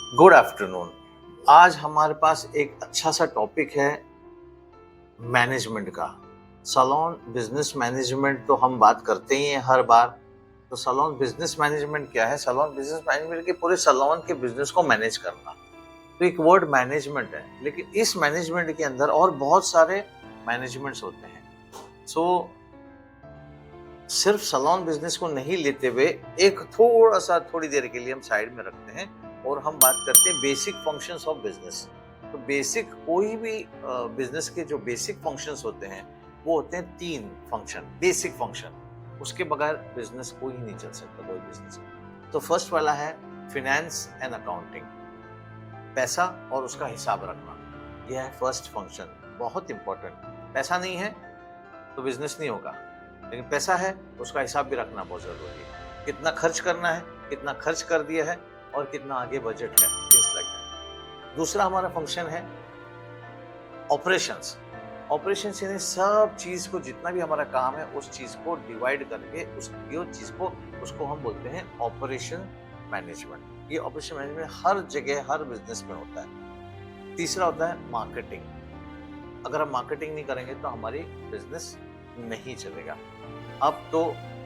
Good afternoon. आज हमारे पास एक अच्छा सा टॉपिक है मैनेजमेंट का। सैलून बिजनेस मैनेजमेंट तो हम बात करते ही हैं हर बार। तो सैलून बिजनेस मैनेजमेंट क्या है? सैलून बिजनेस मैनेजमेंट के पूरे सैलून के बिजनेस को मैनेज करना। तो एक वर्ड मैनेजमेंट है, लेकिन इस मैनेजमेंट के अंदर और बहुत सारे मैनेजमेंट्स होते हैं। सिर्फ सैलून बिजनेस को नहीं लेते हुए एक थोड़ी देर के लिए हम साइड में रखते हैं और हम बात करते हैं बेसिक फंक्शंस ऑफ बिजनेस। तो बेसिक कोई भी बिजनेस के जो बेसिक फंक्शंस होते हैं वो होते हैं 3 फंक्शन, बेसिक फंक्शन। उसके बगैर बिजनेस कोई नहीं चल सकता, कोई बिजनेस। तो फर्स्ट वाला है फिनेंस एंड अकाउंटिंग, पैसा और उसका हिसाब रखना। यह है फर्स्ट फंक्शन, बहुत इंपॉर्टेंट। पैसा नहीं है तो बिजनेस नहीं होगा, लेकिन पैसा है तो उसका हिसाब भी रखना बहुत जरूरी है। कितना खर्च करना है, कितना खर्च कर दिया है और कितना आगे बजट है, थिंग्स लाइक दैट। दूसरा हमारा फंक्शन है ऑपरेशंस। ऑपरेशंस यानी सब चीज को, जितना भी हमारा काम है उस चीज को डिवाइड करके उसको हम बोलते हैं ऑपरेशन मैनेजमेंट। ये ऑपरेशन मैनेजमेंट हर जगह हर बिजनेस में होता है। तीसरा होता है मार्केटिंग। अगर हम मार्केटिंग नहीं करेंगे तो हमारी बिजनेस नहीं चलेगा। अब तो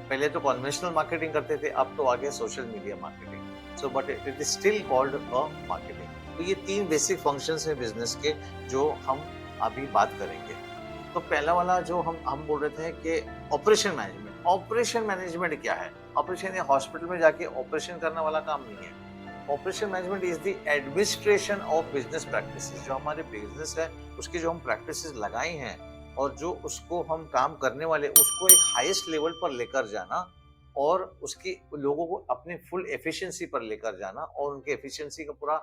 पहले तो कन्वेंशनल मार्केटिंग करते थे, अब तो आ गया social media marketing. So but it is still called a marketing. तो ये 3 बेसिक फंक्शंस हैं बिजनेस के जो हम अभी बात करेंगे। तो पहला वाला जो हम बोल रहे थे कि ऑपरेशन मैनेजमेंट। ऑपरेशन मैनेजमेंट क्या है? ऑपरेशन या हॉस्पिटल में जाके ऑपरेशन करने वाला काम नहीं है। Operation management is the administration of business practices. जो हमारे बिजनेस है उसकी जो हम प्रैक्टिसेस लगाई हैं और जो उसको हम काम करने वाले उसको एक हाईएस्ट लेवल पर लेकर जाना और उसकी लोगों को अपने फुल एफिशिएंसी पर लेकर जाना और उनके एफिशिएंसी का पूरा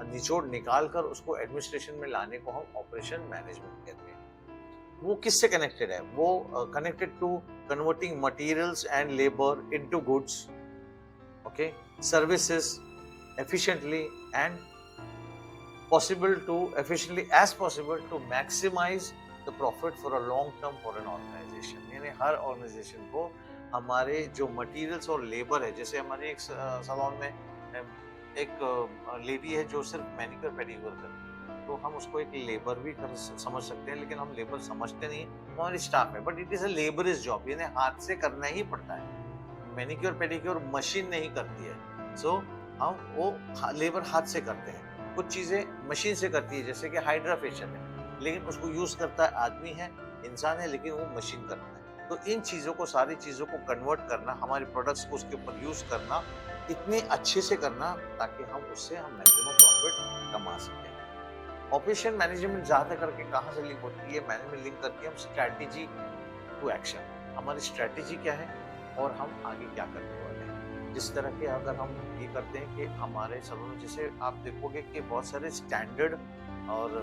निचोड़ निकाल कर उसको एडमिनिस्ट्रेशन में लाने को हम ऑपरेशन मैनेजमेंट कहते हैं। वो किससे कनेक्टेड है? वो connected to converting materials and labour into goods, okay, services efficiently and efficiently as possible to maximize the profit for a long term for an organization। यानी हर ऑर्गेनाइजेशन को हमारे जो मटेरियल्स और लेबर है, जैसे हमारे एक सैलून में एक लेडी है जो सिर्फ मैनिक्योर पेडिक्योर करती है, तो हम उसको एक लेबर भी समझ सकते हैं, लेकिन हम लेबर समझते नहीं, हमारी स्टाफ है। But it is a laborious job, यानी हाथ से करना ही पड़ता है। मैनिक्योर पेडिक्योर मशीन नहीं करती है। सो हम वो लेबर हाथ से करते हैं। कुछ चीजें मशीन से करती है, जैसे कि हाइड्रा फेशियल है, लेकिन उसको यूज करता है आदमी है, इंसान है, लेकिन वो मशीन करता है। तो इन चीजों को, सारी चीजों को कन्वर्ट करना, हमारे प्रोडक्ट्स को उसके ऊपर यूज करना, इतने अच्छे से करना ताकि हम उससे मैक्सिमम प्रॉफिट कमा सकें। ऑपरेशन मैनेजमेंट ज्यादा करके कहाँ से लिंक होती है? मैनेजमेंट लिंक करती है हम स्ट्रैटेजी टू एक्शन। हमारी स्ट्रैटेजी क्या है और हम आगे क्या करने वाले हैं। जिस तरह के अगर हम ये करते हैं कि हमारे सैलून, जैसे आप देखोगे कि बहुत सारे स्टैंडर्ड और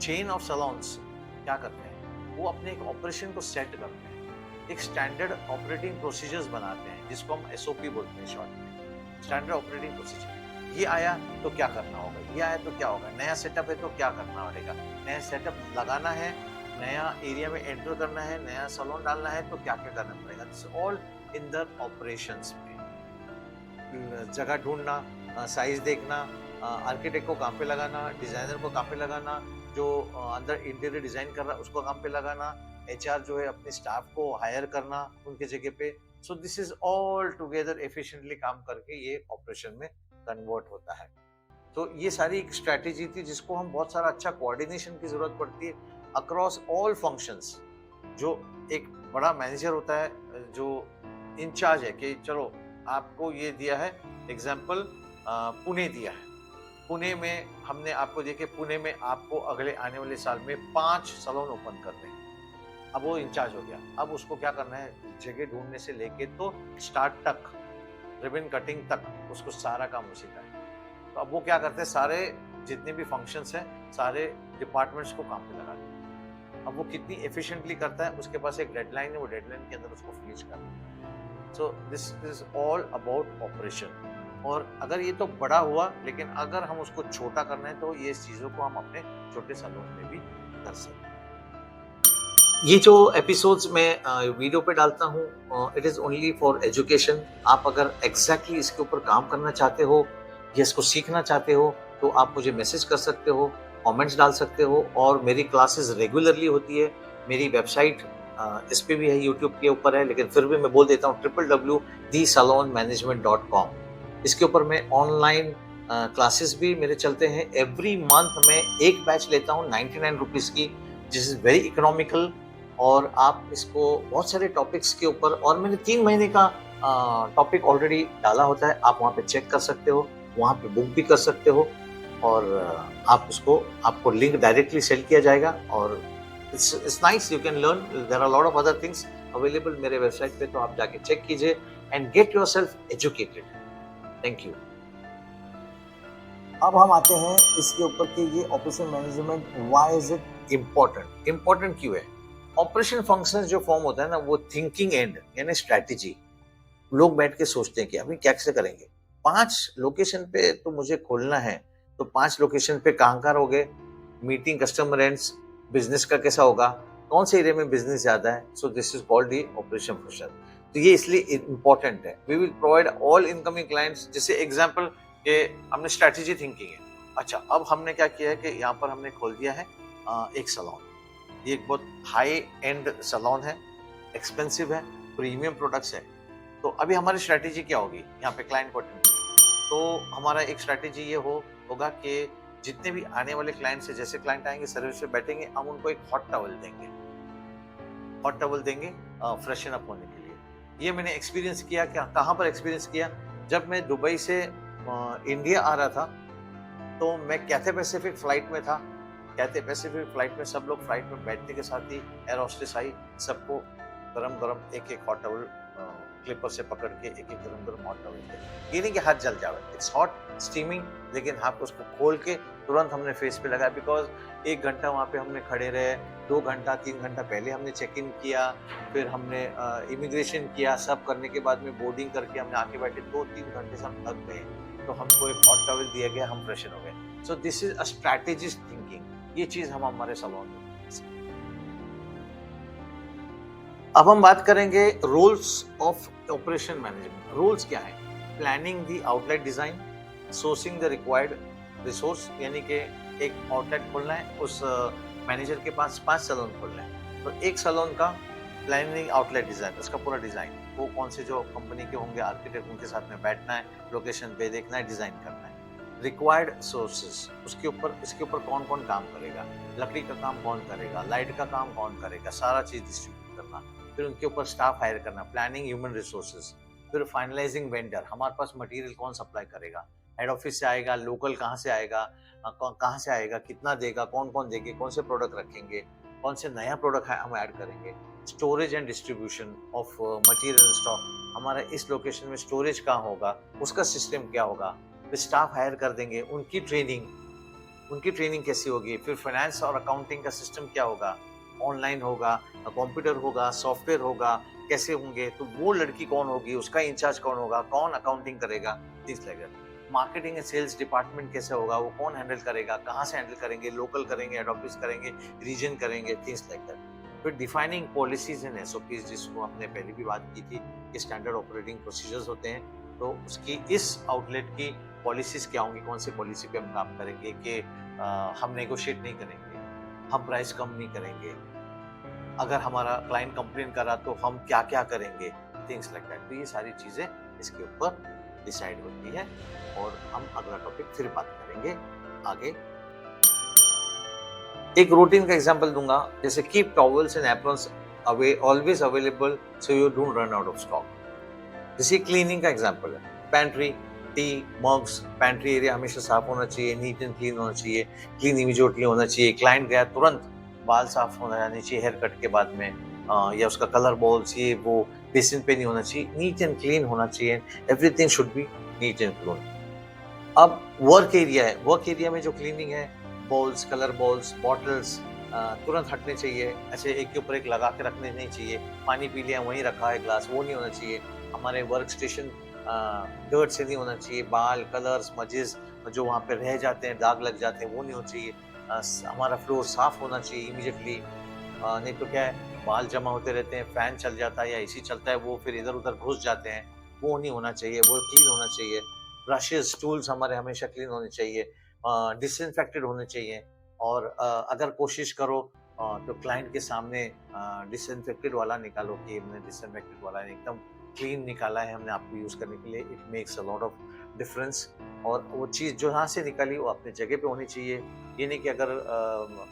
चेन ऑफ सैलून्स क्या करते हैं, वो अपने एक ऑपरेशन को सेट करते हैं, एक स्टैंडर्ड ऑपरेटिंग प्रोसीजर्स बनाते हैं, जिसको हम एसओपी बोलते हैं शॉर्ट में, स्टैंडर्ड ऑपरेटिंग प्रोसीजर। ये आया तो क्या करना होगा, ये आया तो क्या होगा, नया सेटअप है तो क्या करना पड़ेगा, नया सेटअप लगाना है, नया एरिया में एंटर करना है, नया सैलून डालना है तो क्या क्या करना पड़ेगा। This all in the operations में। जगह ढूंढना, साइज देखना, आर्किटेक्ट को काम पे लगाना, डिजाइनर को काम पे लगाना, जो अंदर इंटीरियर डिजाइन कर रहा है उसको काम पे लगाना, एचआर जो है अपने स्टाफ को हायर करना उनके जगह पे। सो this is all together efficiently काम करके ये ऑपरेशन में कन्वर्ट होता है। तो ये सारी एक स्ट्रैटेजी थी जिसको हम बहुत सारा अच्छा कोऑर्डिनेशन की जरूरत पड़ती है अक्रॉस ऑल फंक्शंस। जो एक बड़ा मैनेजर होता है जो इंचार्ज है कि चलो आपको ये दिया है, एग्जाम्पल पुणे दिया है, पुणे में हमने आपको देखे, पुणे में आपको अगले आने वाले साल में 5 सैलून ओपन करने हैं। अब वो इंचार्ज हो गया, अब उसको क्या करना है, जगह ढूंढने से लेके तो स्टार्ट तक, रिबन कटिंग तक, उसको सारा काम उसी का है। तो अब वो क्या करते हैं, सारे जितने भी फंक्शंस हैं सारे डिपार्टमेंट्स को काम पे लगा देते हैं। अब वो कितनी एफिशिएंटली करता है, उसके पास एक डेडलाइन है, वो डेडलाइन के अंदर उसको फिनिश करना है। So this is all about operation. और अगर ये तो बड़ा हुआ, लेकिन अगर हम उसको छोटा करना है तो ये चीजों को हम अपने छोटे सैलून में भी कर सकते हैं। ये जो एपिसोड्स मैं वीडियो पे डालता हूँ, it is only for education. आप अगर एग्जैक्टली इसके ऊपर काम करना चाहते हो या इसको सीखना चाहते हो तो आप मुझे मैसेज कर सकते हो, कमेंट्स डाल सकते हो और मेरी क्लासेस रेगुलरली होती है। मेरी वेबसाइट इस पे भी है, यूट्यूब के ऊपर है, लेकिन फिर भी मैं बोल देता हूँ www.thesalonmanagement.com। इसके ऊपर मैं ऑनलाइन क्लासेस भी मेरे चलते हैं। एवरी मंथ मैं एक बैच लेता हूँ 99 रुपीज़ की, दिस इज़ वेरी इकोनॉमिकल और आप इसको बहुत सारे टॉपिक्स के ऊपर और मैंने 3 महीने का टॉपिक ऑलरेडी डाला होता है, आप वहाँ पे चेक कर सकते हो, वहाँ पे बुक भी कर सकते हो और आप उसको आपको लिंक डायरेक्टली सेंड किया जाएगा और it's nice, you can learn, there are lot of other things available मेरे वेबसाइट पे, तो आप जाके चेक कीजिए and get yourself educated. Thank you. अब हम आते हैं इसके ऊपर कि ये operation management why is it important. Important क्यों है? ऑपरेशन फंक्शन जो फॉर्म होता है ना, वो थिंकिंग एंड यानी स्ट्रैटेजी, लोग बैठ के सोचते हैं कि अभी कैसे करेंगे। 5 लोकेशन पे तो मुझे खोलना है, तो 5 लोकेशन पे कहाँ रहोगे, मीटिंग कस्टमर एंड्स, बिजनेस का कैसा होगा, कौन से एरिया में बिजनेस ज्यादा है, so this is called the operation function. तो ये इसलिए इंपॉर्टेंट है। We will provide all incoming clients, जैसे एग्जांपल ये हमने स्ट्रैटेजी थिंकिंग है। अच्छा, अब हमने क्या किया है कि यहाँ पर हमने खोल दिया है एक सैलून। ये एक बहुत हाई एंड सैलून है, एक्सपेंसिव है, प्रीमियम प्रोडक्ट्स है। तो अभी हमारी स्ट्रैटेजी क्या होगी यहाँ पे क्लाइंट को अटेंड? तो हमारा एक स्ट्रैटेजी ये होगा कि जितने भी आने वाले क्लाइंट्स हैं, जैसे क्लाइंट आएंगे सर्विस पे बैठेंगे, हम उनको एक हॉट टॉवल देंगे, हॉट टॉवल देंगे फ्रेशन अप होने के लिए। ये मैंने एक्सपीरियंस किया। क्या कहाँ पर एक्सपीरियंस किया? जब मैं दुबई से इंडिया आ रहा था तो मैं कैथे पैसिफिक फ्लाइट में था। कैथे पैसिफिक फ्लाइट में सब लोग फ्लाइट में बैठने के साथ ही एयर होस्टेस आई, सबको गरम गरम एक एक हॉट टॉवल क्लिपर से पकड़ के एक एक गरम गरम हॉट टॉवल थे। ये नहीं कि हाथ जल जावे, इट्स हॉट स्टीमिंग, लेकिन हाथ उसको खोल के तुरंत हमने फेस पे लगाया। बिकॉज 1 घंटा वहाँ पे हमने खड़े रहे, 2 घंटा 3 घंटा पहले हमने चेक इन किया, फिर हमने इमिग्रेशन किया, सब करने के बाद में बोर्डिंग करके हमने आके बैठे 2-3 घंटे से हम थक गए, तो हमको एक हॉट टॉवल दिया गया, हम फ्रेशन हो गए। सो this is a strategist thinking. ये चीज हम हमारे सैलून में। अब हम बात करेंगे roles of operation management. Roles क्या है? Planning the outlet design, sourcing the required resource, यानी कि एक आउटलेट खोलना है, उस मैनेजर के पास 5 सैलून खोलना है, तो एक सैलून का प्लानिंग आउटलेट डिजाइन, उसका पूरा डिजाइन, वो कौन से जो कंपनी के होंगे आर्किटेक्ट, उनके साथ में बैठना है, लोकेशन पे देखना है, डिजाइन करना है। रिक्वायर्ड सोर्सेज, इसके ऊपर कौन कौन काम करेगा, लकड़ी का काम कौन करेगा, लाइट का काम कौन करेगा, सारा चीज डिस्ट्रीब्यूट करना। फिर उनके ऊपर स्टाफ हायर करना, प्लानिंग ह्यूमन रिसोर्सेज। फिर फाइनलाइजिंग वेंडर, हमारे पास मटेरियल कौन सप्लाई करेगा, हेड ऑफिस से आएगा, लोकल कहाँ से आएगा, कहाँ से आएगा, कितना देगा, कौन कौन देंगे, कौन से प्रोडक्ट रखेंगे, कौन से नया प्रोडक्ट हम ऐड करेंगे। Storage and distribution of material stock, हमारा इस लोकेशन में स्टोरेज कहाँ होगा, उसका सिस्टम क्या होगा। फिर स्टाफ हायर कर देंगे, उनकी ट्रेनिंग कैसी होगी। फिर फाइनेंस और अकाउंटिंग का सिस्टम क्या होगा, ऑनलाइन होगा, कंप्यूटर होगा, सॉफ्टवेयर होगा, कैसे होंगे, तो वो लड़की कौन होगी, उसका इंचार्ज कौन होगा, कौन अकाउंटिंग करेगा, things like that. Marketing and sales department कैसे होगा, वो कौन हैंडल करेगा, कहाँ से हैंडल करेंगे, लोकल करेंगे, हेड ऑफिस करेंगे, रीजन करेंगे, थिंग्स लाइक दैट। फिर डिफाइनिंग पॉलिसीज एंड एसओपीज, जिसको हमने पहले भी बात की थी कि स्टैंडर्ड ऑपरेटिंग प्रोसीजर्स होते हैं, तो उसकी इस आउटलेट की पॉलिसीज क्या होंगी, कौन सी पॉलिसी पे हम काम करेंगे कि हम नेगोशिएट नहीं करेंगे, हम प्राइस कम नहीं करेंगे, अगर हमारा क्लाइंट कंप्लेन करा तो हम क्या क्या करेंगे, थिंग्स लाइक दैट। तो ये सारी चीजें इसके ऊपर डिसाइड होती है और हम अगला टॉपिक फिर बात करेंगे आगे। एक रूटीन का एग्जांपल दूंगा, जैसे keep towels and aprons away always available so you don't run out of stock. जैसे क्लीनिंग का एग्जांपल है, pantry, T, mugs, pantry area हमेशा साफ होना चाहिए, नीट एंड क्लीन होना चाहिए, क्लीन इमीडिएटली होना चाहिए। क्लाइंट गया तुरंत बाल साफ होना जानी चाहिए हेयर कट के बाद में, या उसका कलर बॉल्स ये वो बेसिन पे नहीं होना चाहिए, नीट एंड क्लीन होना चाहिए, everything should be neat and clean. अब वर्क एरिया है, वर्क एरिया में जो क्लीनिंग है, बॉल्स, कलर बॉल्स, बॉटल्स तुरंत हटने चाहिए, ऐसे एक के ऊपर एक लगा के रखने नहीं चाहिए। पानी पी लिया वहीं रखा है ग्लास, वो नहीं होना चाहिए। हमारे वर्क स्टेशन डर्ट से नहीं होना चाहिए, बाल, कलर्स, मजेस जो वहाँ पे रह जाते हैं, दाग लग जाते हैं, वो नहीं होना चाहिए। हमारा फ्लोर साफ होना चाहिए इमीडिएटली, नहीं तो क्या है बाल जमा होते रहते हैं, फैन चल जाता है या एसी चलता है, वो फिर इधर उधर घुस जाते हैं, वो नहीं होना चाहिए, वो क्लीन होना चाहिए। ब्रशेस टूल्स हमारे हमेशा क्लीन होने चाहिए, डिसइंफेक्टेड होने चाहिए। और अगर कोशिश करो तो क्लाइंट के सामने डिसइंफेक्टेड वाला निकालो कि हमने डिसइंफेक्टेड वाला एकदम क्लीन निकाला है हमने आपको यूज़ करने के लिए। It makes a lot of difference. और वो चीज़ जो यहाँ से निकाली वो अपनी जगह पे होनी चाहिए। ये नहीं कि अगर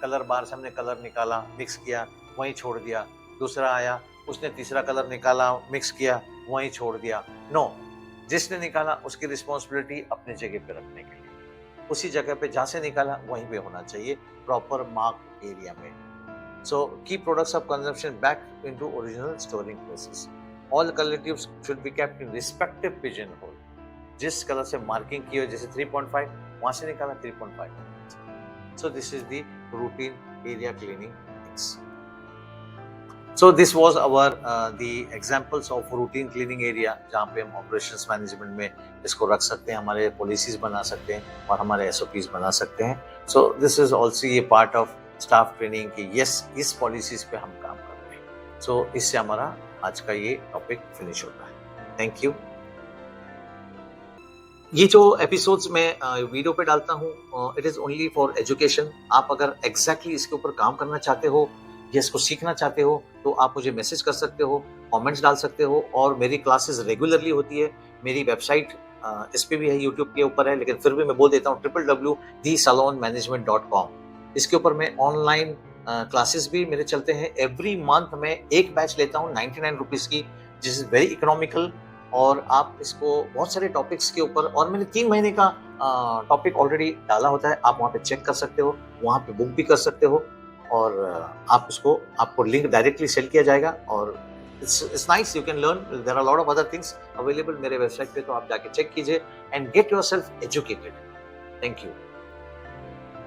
कलर बार से हमने कलर निकाला, मिक्स किया, वहीं छोड़ दिया, दूसरा आया उसने तीसरा कलर निकाला, मिक्स किया, वहीं छोड़ दिया। नो, जिसने निकाला उसकी रिस्पॉन्सिबिलिटी अपनी जगह पे रखने के लिए, उसी जगह पे जहाँ से निकाला वहीं पे होना चाहिए, प्रॉपर मार्क एरिया में। So keep products of consumption back into original storing places. All collectibles should be kept in respective pigeonhole. जिस कलर से मार्किंग की हो, जैसे 3.5 वहां से निकाला 3.5. So this is the routine area cleaning things. So this was our the examples of routine cleaning area जहाँ पे हम operations management में इसको रख सकते हैं, हमारे policies बना सकते हैं और हमारे SOPs बना सकते हैं. So this is also a part of staff training की यस इस पॉलिसीज पे हम काम कर रहे हैं। सो इससे हमारा आज का ये टॉपिक फिनिश होता है। Thank you. ये जो एपिसोड्स मैं वीडियो पे डालता हूँ it is only for education. आप अगर एग्जैक्टली इसके ऊपर काम करना चाहते हो या इसको सीखना चाहते हो तो आप मुझे मैसेज कर सकते हो, कमेंट्स डाल सकते हो। और मेरी क्लासेस रेगुलरली होती है। मेरी वेबसाइट इस पे भी है, यूट्यूब के ऊपर है, लेकिन फिर भी मैं बोल देता हूँ www.thesalonmanagement.com। इसके ऊपर मैं ऑनलाइन क्लासेस भी मेरे चलते हैं। एवरी मंथ में एक बैच लेता हूँ 99 रुपीज़ की, जिस इज वेरी इकोनॉमिकल। और आप इसको बहुत सारे टॉपिक्स के ऊपर, और मैंने 3 महीने का टॉपिक ऑलरेडी डाला होता है, आप वहाँ पे चेक कर सकते हो, वहाँ पे बुक भी कर सकते हो। और आप उसको, आपको लिंक डायरेक्टली सेंड किया जाएगा। और it's nice, you can learn, there are lot of other things available मेरे वेबसाइट पे, तो आप जाके चेक कीजिए and get yourself educated. Thank you.